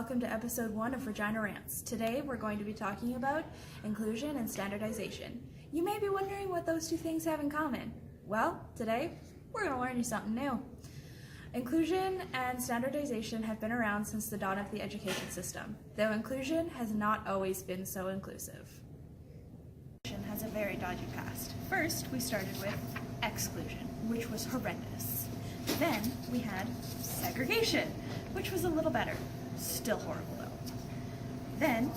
welcome to episode 1 of Regina Rants. Today we're going to be talking about inclusion and standardization. You may be wondering what those two things have in common. Well, today we're going to learn you something new. Inclusion and standardization have been around since the dawn of the education system, though inclusion has not always been so inclusive. Inclusion has a very dodgy past. First, we started with exclusion, which was horrendous. Then we had segregation, which was a little better. Still horrible though. Then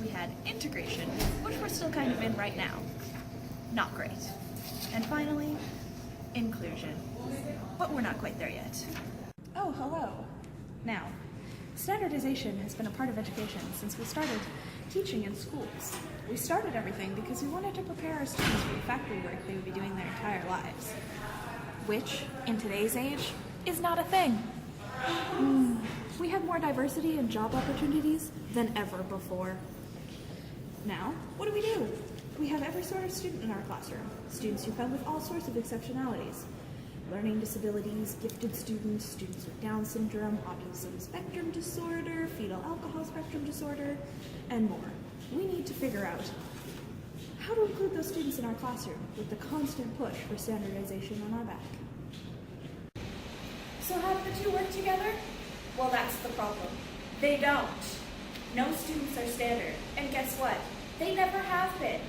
we had integration, which we're still kind of in right now. Not great. And finally, inclusion. But we're not quite there yet. Oh, hello. Now, standardization has been a part of education since we started teaching in schools. We started everything because we wanted to prepare our students for the factory work they would be doing their entire lives, which, in today's age, is not a thing. We have more diversity and job opportunities than ever before. Now, what do? We have every sort of student in our classroom. Students who come with all sorts of exceptionalities. Learning disabilities, gifted students, students with Down syndrome, autism spectrum disorder, fetal alcohol spectrum disorder, and more. We need to figure out how to include those students in our classroom with the constant push for standardization on our back. So how do the two work together? Well, that's the problem. They don't. No students are standard. And guess what? They never have been.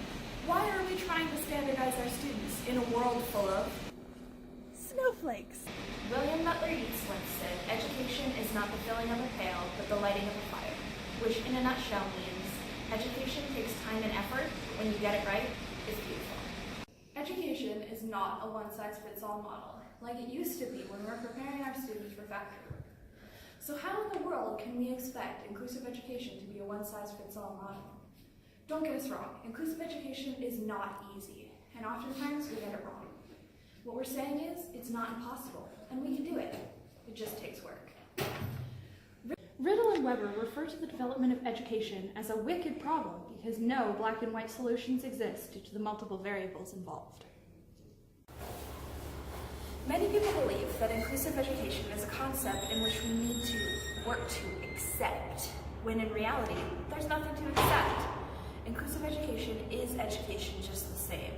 Why are we trying to standardize our students in a world full of snowflakes? William Butler Yeats once said, "Education is not the filling of a pail, but the lighting of a fire," which in a nutshell means education takes time and effort. When you get it right, it's beautiful. Education is not a one-size-fits-all model, like it used to be when we were preparing our students for factory work. So how in the world can we expect inclusive education to be a one-size-fits-all model? Don't get us wrong, inclusive education is not easy, and oftentimes we get it wrong. What we're saying is, it's not impossible, and we can do it. It just takes work. Riddle and Weber refer to the development of education as a wicked problem because no black and white solutions exist due to the multiple variables involved. Many people believe that inclusive education is a concept in which we need to work to accept, when in reality, there's nothing to accept. Inclusive education is education just the same.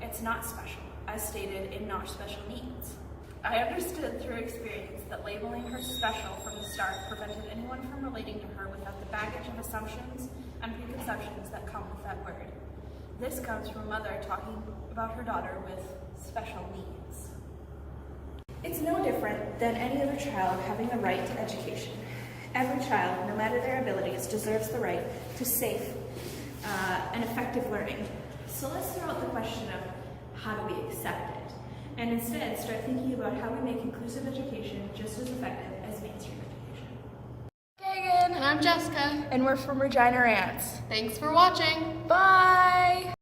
It's not special, as stated in Not Special Needs. I understood through experience that labeling her special from the start prevented anyone from relating to her without the baggage of assumptions and preconceptions that come with that word. This comes from a mother talking about her daughter with special needs. It's no different than any other child having a right to education. Every child, no matter their abilities, deserves the right to safe and effective learning. So let's throw out the question of how do we accept it, and instead start thinking about how we make inclusive education just as effective as mainstream education. Kaegan, and I'm Jessica. And we're from Regina Rants. Thanks for watching. Bye!